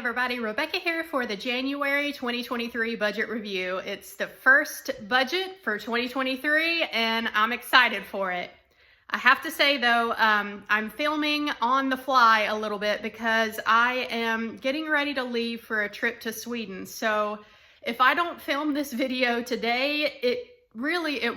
everybody, Rebecca here for the January 2023 budget review. It's the first budget for 2023 and I'm excited for it. I have to say though, I'm filming on the fly a little bit because I am getting ready to leave for a trip to Sweden. So if I don't film this video today, it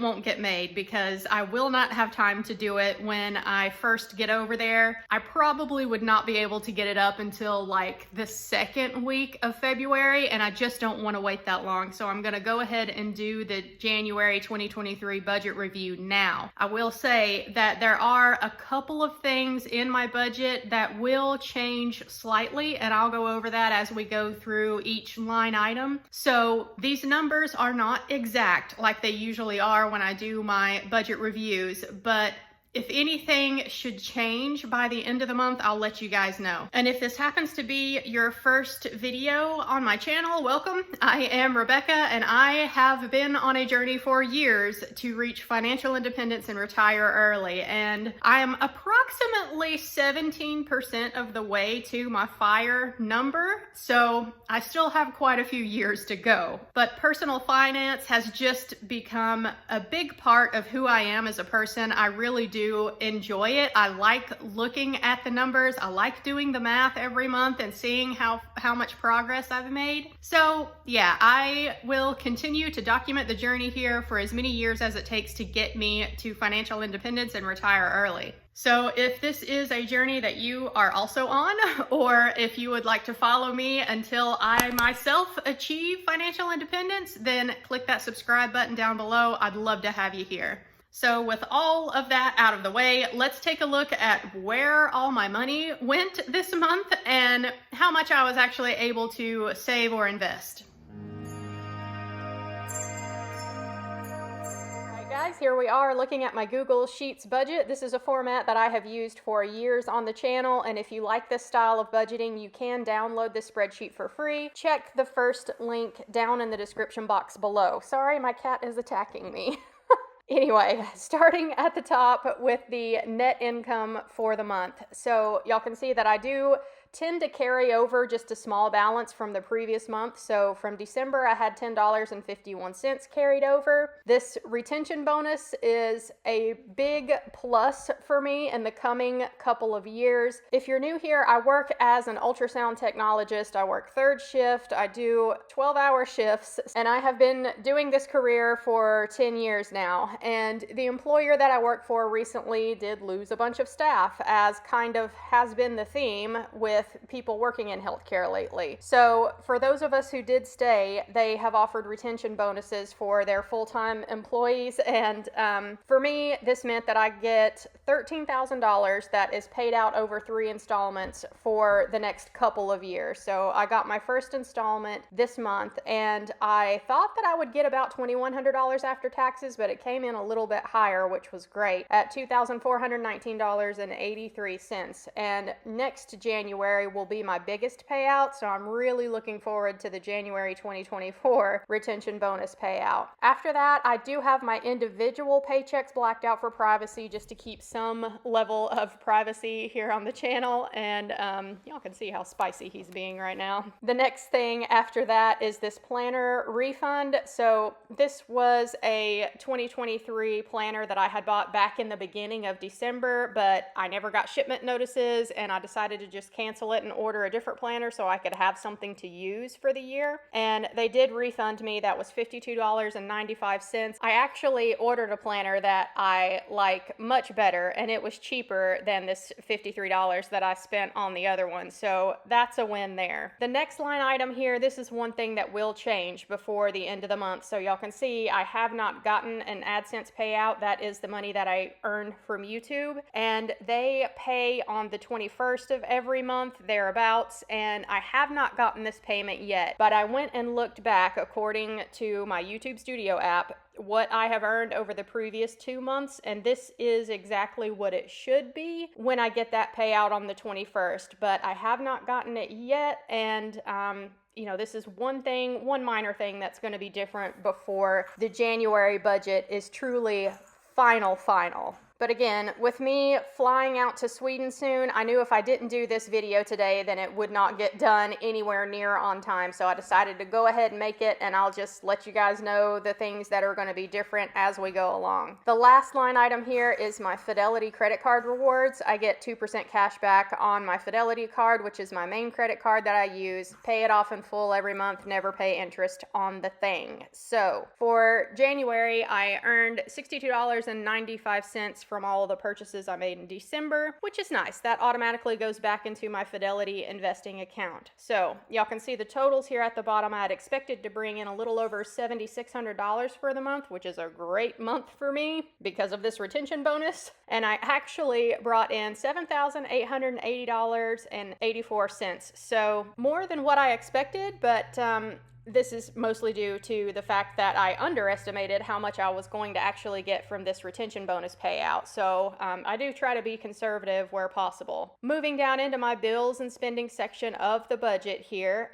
won't get made because I will not have time to do it when I first get over there. I probably would not be able to get it up until like the second week of February, and I just don't want to wait that long. So I'm going to go ahead and do the January 2023 budget review now. I will say that there are a couple of things in my budget that will change slightly, and I'll go over that as we go through each line item. So these numbers are not exact like they usually are when I do my budget reviews, but if anything should change by the end of the month, I'll let you guys know. And if this happens to be your first video on my channel, welcome. I am Rebecca and I have been on a journey for years to reach financial independence and retire early. And I am approximately 17% of the way to my FIRE number. So I still have quite a few years to go. But personal finance has just become a big part of who I am as a person. I really do enjoy it. I like looking at the numbers. I like doing the math every month and seeing how much progress I've made. So yeah, I will continue to document the journey here for as many years as it takes to get me to financial independence and retire early. So if this is a journey that you are also on, or if you would like to follow me until I myself achieve financial independence, then click that subscribe button down below. I'd love to have you here. So with all of that out of the way, let's take a look at where all my money went this month and how much I was actually able to save or invest. Alright guys, here we are looking at my Google Sheets budget. This is a format that I have used for years on the channel, and if you like this style of budgeting, you can download this spreadsheet for free. Check the first link down in the description box below. Sorry, my cat is attacking me. Anyway, starting at the top with the net income for the month. So y'all can see that I do tend to carry over just a small balance from the previous month. So from December, I had $10.51 carried over. This retention bonus is a big plus for me in the coming couple of years. If you're new here, I work as an ultrasound technologist. I work third shift. I do 12-hour shifts, and I have been doing this career for 10 years now. And the employer that I work for recently did lose a bunch of staff, as kind of has been the theme with people working in healthcare lately. So for those of us who did stay, they have offered retention bonuses for their full-time employees. And for me, this meant that I get $13,000 that is paid out over 3 installments for the next couple of years. So I got my first installment this month, and I thought that I would get about $2,100 after taxes, but it came in a little bit higher, which was great, at $2,419.83. And next January will be my biggest payout, so I'm really looking forward to the January 2024 retention bonus payout. After that, I do have my individual paychecks blacked out for privacy, just to keep some level of privacy here on the channel, and y'all can see how spicy he's being right now. The next thing after that is this planner refund. So this was a 2023 planner that I had bought back in the beginning of December, but I never got shipment notices, and I decided to just cancel it and order a different planner so I could have something to use for the year. And they did refund me. That was $52.95. I actually ordered a planner that I like much better, and it was cheaper than this $53 that I spent on the other one. So that's a win there. The next line item here, this is one thing that will change before the end of the month. So y'all can see I have not gotten an AdSense payout. That is the money that I earn from YouTube, and they pay on the 21st of every month, thereabouts, and I have not gotten this payment yet, but I went and looked back according to my YouTube Studio app what I have earned over the previous 2 months, and this is exactly what it should be when I get that payout on the 21st, but I have not gotten it yet. And you know, this is one minor thing that's going to be different before the January budget is truly final. But again, with me flying out to Sweden soon, I knew if I didn't do this video today, then it would not get done anywhere near on time. So I decided to go ahead and make it, and I'll just let you guys know the things that are going to be different as we go along. The last line item here is my Fidelity credit card rewards. I get 2% cash back on my Fidelity card, which is my main credit card that I use. Pay it off in full every month, never pay interest on the thing. So for January, I earned $62.95 from all of the purchases I made in December, which is nice. That automatically goes back into my Fidelity investing account. So y'all can see the totals here at the bottom. I had expected to bring in a little over $7,600 for the month, which is a great month for me because of this retention bonus. And I actually brought in $7,880.84. So more than what I expected, but this is mostly due to the fact that I underestimated how much I was going to actually get from this retention bonus payout. So I do try to be conservative where possible. Moving down into my bills and spending section of the budget here.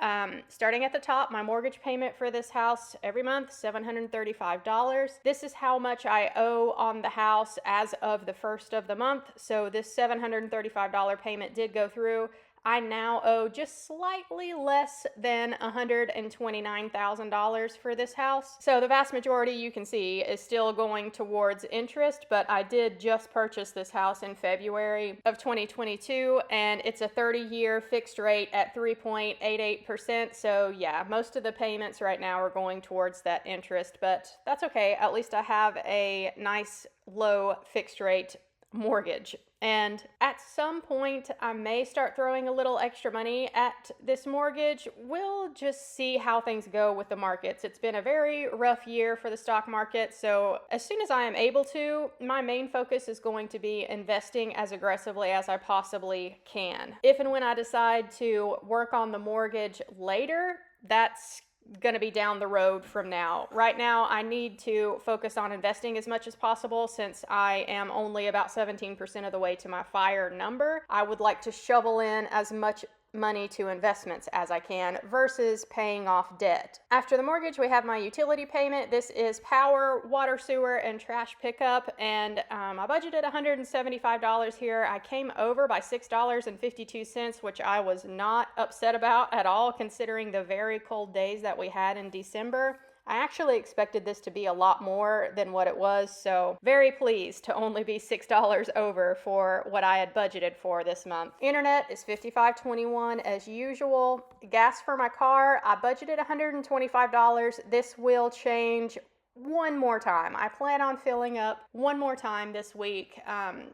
Starting at the top, my mortgage payment for this house every month, $735. This is how much I owe on the house as of the first of the month. So this $735 payment did go through. I now owe just slightly less than $129,000 for this house. So the vast majority, you can see, is still going towards interest, but I did just purchase this house in February of 2022, and it's a 30-year fixed rate at 3.88%. So yeah, most of the payments right now are going towards that interest, but that's okay. At least I have a nice low fixed rate mortgage. And at some point, I may start throwing a little extra money at this mortgage. We'll just see how things go with the markets. It's been a very rough year for the stock market. So as soon as I am able to, my main focus is going to be investing as aggressively as I possibly can. If and when I decide to work on the mortgage later, that's going to be down the road from now. Right now, I need to focus on investing as much as possible since I am only about 17% of the way to my FIRE number. I would like to shovel in as much money to investments as I can versus paying off debt. After the mortgage, we have my utility payment. This is power, water, sewer, and trash pickup, and I budgeted $175 here. I came over by $6.52, which I was not upset about at all considering the very cold days that we had in December. I actually expected this to be a lot more than what it was, so very pleased to only be $6 over for what I had budgeted for this month. Internet is $55.21 as usual. Gas for my car, I budgeted $125. This will change one more time. I plan on filling up one more time this week.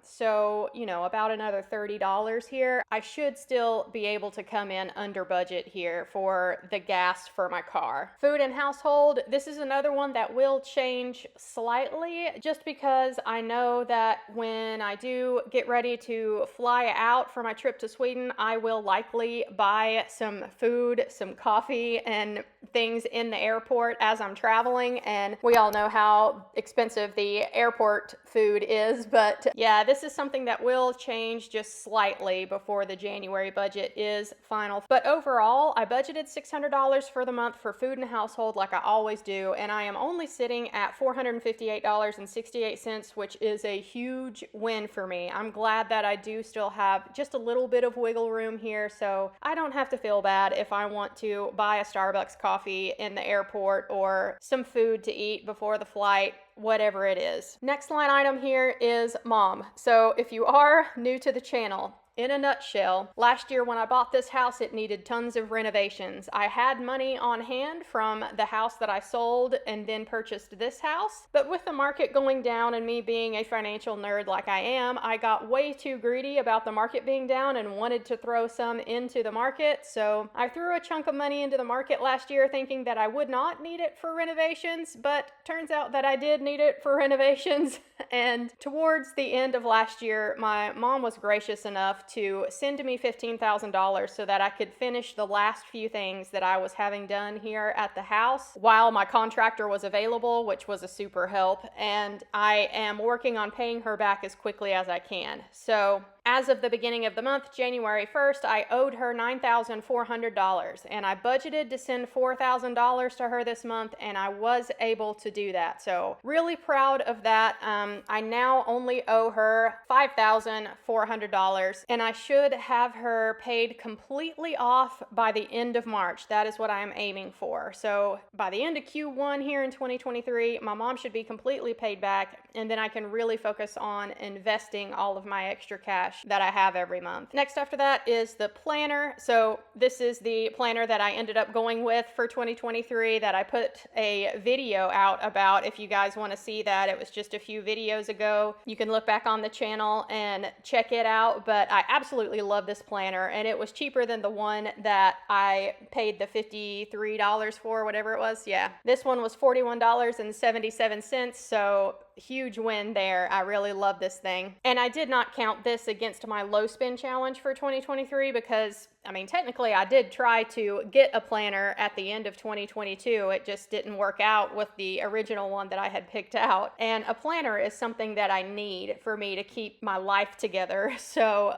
So, about another $30 here. I should still be able to come in under budget here for the gas for my car. Food and household, this is another one that will change slightly just because I know that when I do get ready to fly out for my trip to Sweden, I will likely buy some food, some coffee, and things in the airport as I'm traveling, and we all know how expensive the airport food is, but yeah, this is something that will change just slightly before the January budget is final. But overall, I budgeted $600 for the month for food and household like I always do, and I am only sitting at $458.68, which is a huge win for me. I'm glad that I do still have just a little bit of wiggle room here, so I don't have to feel bad if I want to buy a Starbucks coffee in the airport or some food to eat before the flight, whatever it is. Next line item here is mom. So if you are new to the channel, in a nutshell, last year when I bought this house, it needed tons of renovations. I had money on hand from the house that I sold and then purchased this house. But with the market going down and me being a financial nerd like I am, I got way too greedy about the market being down and wanted to throw some into the market. So I threw a chunk of money into the market last year thinking that I would not need it for renovations, but turns out that I did need it for renovations. And towards the end of last year, my mom was gracious enough to send me $15,000 so that I could finish the last few things that I was having done here at the house while my contractor was available, which was a super help. And I am working on paying her back as quickly as I can. So as of the beginning of the month, January 1st, I owed her $9,400, and I budgeted to send $4,000 to her this month, and I was able to do that. So really proud of that. I now only owe her $5,400, and I should have her paid completely off by the end of March. That is what I am aiming for. So by the end of Q1 here in 2023, my mom should be completely paid back, and then I can really focus on investing all of my extra cash that I have every month. Next after that is the planner. So this is the planner that I ended up going with for 2023 that I put a video out about. If you guys want to see that, it was just a few videos ago. You can look back on the channel and check it out, but I absolutely love this planner, and it was cheaper than the one that I paid the $53 for, whatever it was. Yeah, this one was $41.77, so huge win there. I really love this thing. And I did not count this against my low spend challenge for 2023 because, I mean, technically I did try to get a planner at the end of 2022. It just didn't work out with the original one that I had picked out. And a planner is something that I need for me to keep my life together. So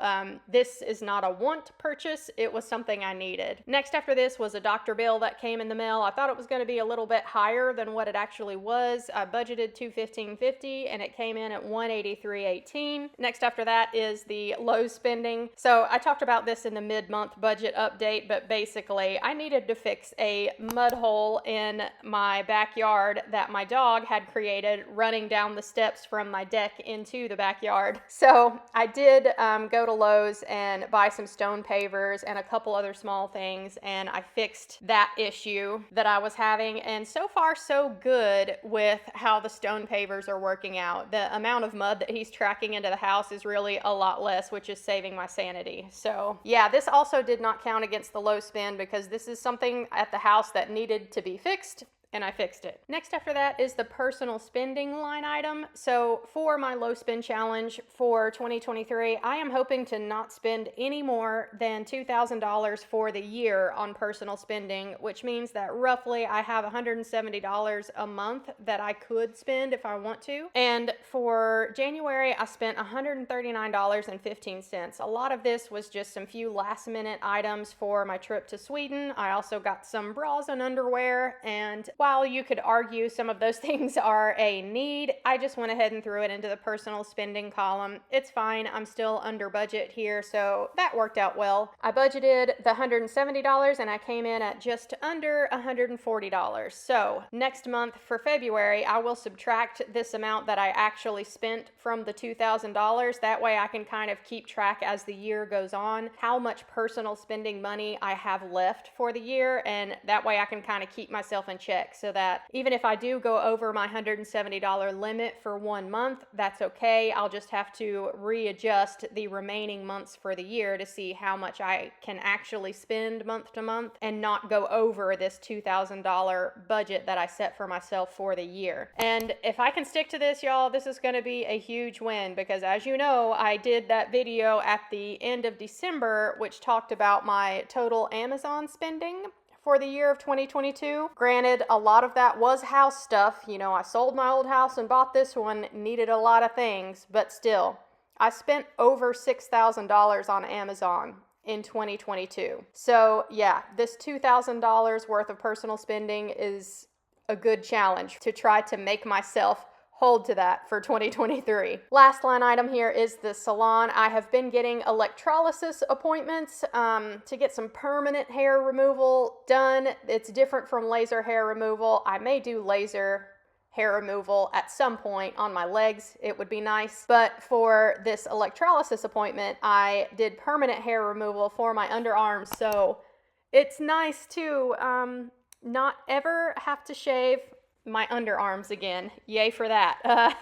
this is not a want purchase. It was something I needed. Next after this was a doctor bill that came in the mail. I thought it was going to be a little bit higher than what it actually was. I budgeted $215.50 and it came in at $183.18. Next after that is the low spending. So I talked about this in the mid-month budget update, but basically I needed to fix a mud hole in my backyard that my dog had created running down the steps from my deck into the backyard. So I did go to Lowe's and buy some stone pavers and a couple other small things, and I fixed that issue that I was having, and so far so good with how the stone pavers are working out. The amount of mud that he's tracking into the house is really a lot less, which is saving my sanity. So yeah, this also did not count against the low spend because this is something at the house that needed to be fixed, and I fixed it. Next after that is the personal spending line item. So for my low spend challenge for 2023, I am hoping to not spend any more than $2,000 for the year on personal spending, which means that roughly I have $170 a month that I could spend if I want to. And for January, I spent $139.15. A lot of this was just some few last minute items for my trip to Sweden. I also got some bras and underwear, and while you could argue some of those things are a need, I just went ahead and threw it into the personal spending column. It's fine. I'm still under budget here, so that worked out well. I budgeted the $170 and I came in at just under $140. So next month for February, I will subtract this amount that I actually spent from the $2,000. That way I can kind of keep track as the year goes on how much personal spending money I have left for the year, and that way I can kind of keep myself in check, so that even if I do go over my $170 limit for 1 month, that's okay. I'll just have to readjust the remaining months for the year to see how much I can actually spend month to month and not go over this $2,000 budget that I set for myself for the year. And if I can stick to this, y'all, this is going to be a huge win because, as you know, I did that video at the end of December which talked about my total Amazon spending for the year of 2022. Granted, a lot of that was house stuff. You know, I sold my old house and bought this one, needed a lot of things, but still, I spent over $6,000 on Amazon in 2022. So yeah, this $2,000 worth of personal spending is a good challenge to try to make myself hold to that for 2023. Last line item here is the salon. I have been getting electrolysis appointments to get some permanent hair removal done. It's different from laser hair removal. I may do laser hair removal at some point on my legs. It would be nice. But for this electrolysis appointment, I did permanent hair removal for my underarms. So it's nice to not ever have to shave my underarms again. Yay for that.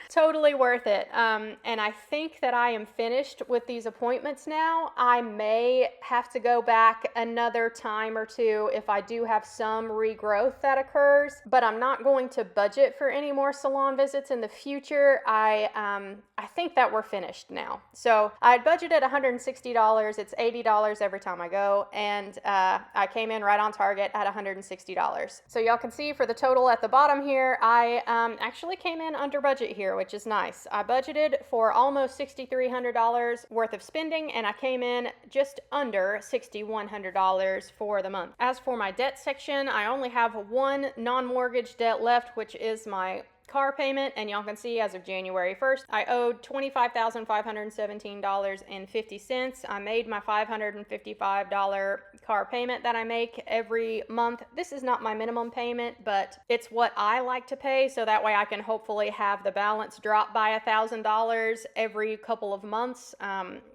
Totally worth it. And I think that I am finished with these appointments now. I may have to go back another time or two if I do have some regrowth that occurs, but I'm not going to budget for any more salon visits in the future. I think that we're finished now. So I budgeted $160. It's $80 every time I go, and I came in right on target at $160. So y'all can see for the total at the bottom here, I actually came in under budget budget here, which is nice. I budgeted for almost $6,300 worth of spending, and I came in just under $6,100 for the month. As for my debt section, I only have one non-mortgage debt left, which is my car payment, and y'all can see as of January 1st, I owed $25,517.50. I made my $555 car payment that I make every month. This is not my minimum payment, but it's what I like to pay, so that way I can hopefully have the balance drop by $1,000 every couple of months.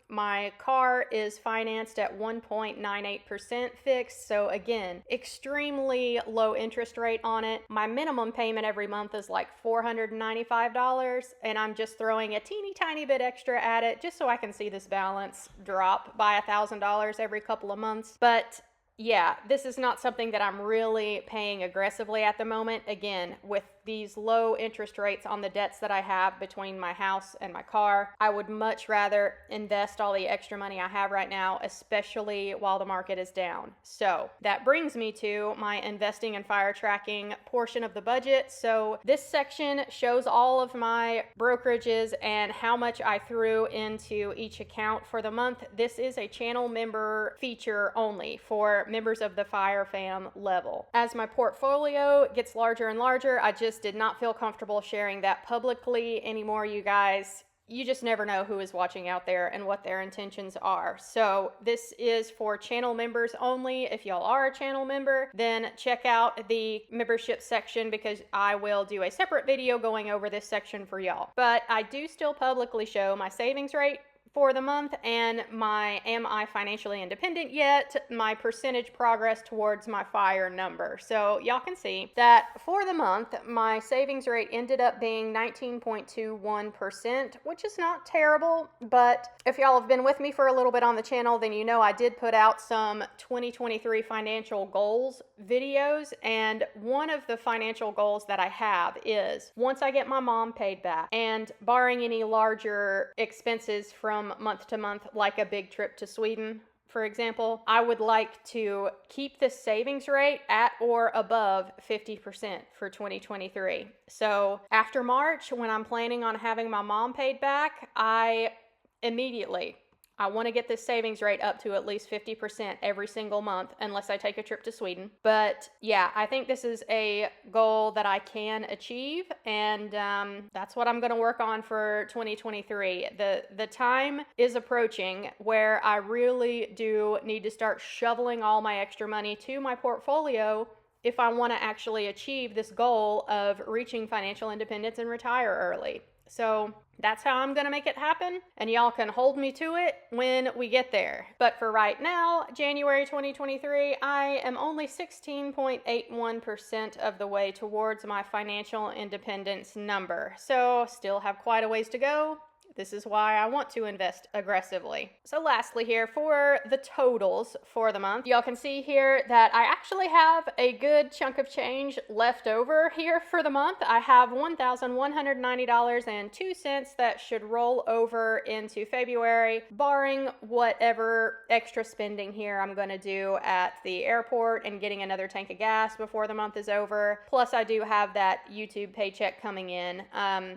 My car is financed at 1.98% fixed, so again, extremely low interest rate on it. My minimum payment every month is like $495, and I'm just throwing a teeny tiny bit extra at it just so I can see this balance drop by $1,000 every couple of months. But yeah, this is not something that I'm really paying aggressively at the moment. Again, with these low interest rates on the debts that I have between my house and my car, I would much rather invest all the extra money I have right now, especially while the market is down. So that brings me to my investing and fire tracking portion of the budget. So this section shows all of my brokerages and how much I threw into each account for the month. This is a channel member feature only for members of the Fire Fam level. As my portfolio gets larger and larger, I just did not feel comfortable sharing that publicly anymore, you guys. You just never know who is watching out there and what their intentions are. So this is for channel members only. If y'all are a channel member, then check out the membership section because I will do a separate video going over this section for y'all. But I do still publicly show my savings rate for the month and my am I financially independent yet, my percentage progress towards my fire number. So y'all can see that for the month, my savings rate ended up being 19.21%, which is not terrible. But if y'all have been with me for a little bit on the channel, then you know I did put out some 2023 financial goals videos. And one of the financial goals that I have is once I get my mom paid back and barring any larger expenses from month to month, like a big trip to Sweden, for example, I would like to keep the savings rate at or above 50% for 2023. So after March, when I'm planning on having my mom paid back, I want to get this savings rate up to at least 50% every single month, unless I take a trip to Sweden. But yeah, I think this is a goal that I can achieve, and that's what I'm going to work on for 2023. The time is approaching where I really do need to start shoveling all my extra money to my portfolio if I want to actually achieve this goal of reaching financial independence and retire early. So that's how I'm going to make it happen, and y'all can hold me to it when we get there. But for right now, January 2023, I am only 16.81% of the way towards my financial independence number. So still have quite a ways to go. This is why I want to invest aggressively. So lastly here, for the totals for the month, y'all can see here that I actually have a good chunk of change left over here for the month. I have $1,190.02 that should roll over into February, barring whatever extra spending here I'm going to do at the airport and getting another tank of gas before the month is over. Plus, I do have that YouTube paycheck coming in.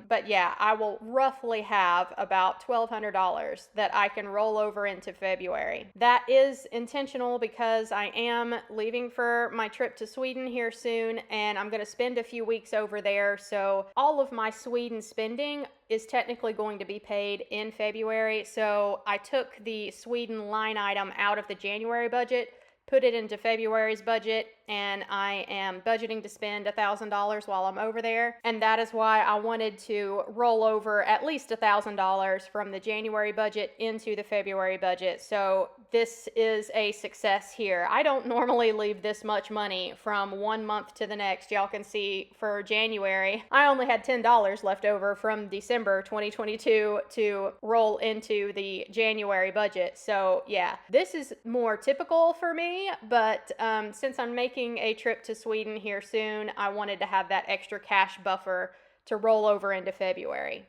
But yeah, I will roughly have about $1,200 that I can roll over into February. That is intentional because I am leaving for my trip to Sweden here soon, and I'm going to spend a few weeks over there. So all of my Sweden spending is technically going to be paid in February. So I took the Sweden line item out of the January budget, put it into February's budget, and I am budgeting to spend $1,000 while I'm over there. And that is why I wanted to roll over at least $1,000 from the January budget into the February budget. So this is a success here. I don't normally leave this much money from one month to the next. Y'all can see for January, I only had $10 left over from December 2022 to roll into the January budget. So yeah, this is more typical for me, but since I'm making a trip to Sweden here soon, I wanted to have that extra cash buffer to roll over into February.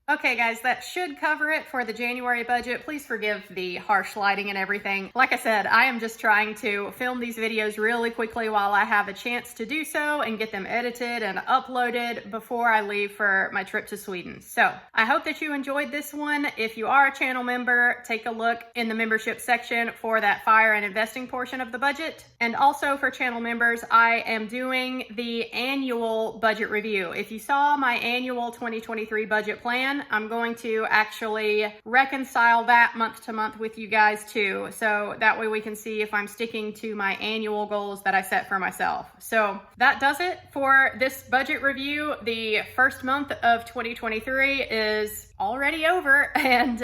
Okay guys, that should cover it for the January budget. Please forgive the harsh lighting and everything. Like I said, I am just trying to film these videos really quickly while I have a chance to do so and get them edited and uploaded before I leave for my trip to Sweden. So I hope that you enjoyed this one. If you are a channel member, take a look in the membership section for that fire and investing portion of the budget. And also for channel members, I am doing the annual budget review. If you saw my annual 2023 budget plan, I'm going to actually reconcile that month to month with you guys too. So that way we can see if I'm sticking to my annual goals that I set for myself. So that does it for this budget review. The first month of 2023 is already over, and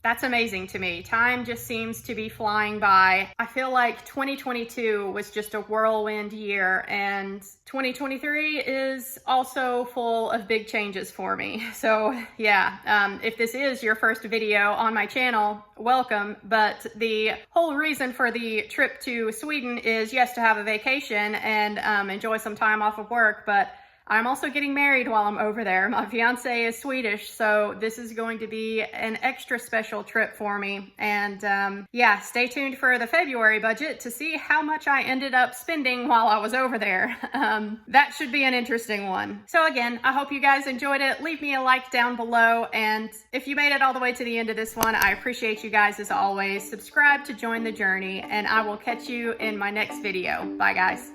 that's amazing to me. Time just seems to be flying by. I feel like 2022 was just a whirlwind year, and 2023 is also full of big changes for me. So yeah, if this is your first video on my channel, welcome. But the whole reason for the trip to Sweden is, yes, to have a vacation and enjoy some time off of work, but I'm also getting married while I'm over there. My fiance is Swedish, so this is going to be an extra special trip for me. And yeah, stay tuned for the February budget to see how much I ended up spending while I was over there. That should be an interesting one. So again, I hope you guys enjoyed it. Leave me a like down below. And if you made it all the way to the end of this one, I appreciate you guys as always. Subscribe to join the journey, and I will catch you in my next video. Bye guys.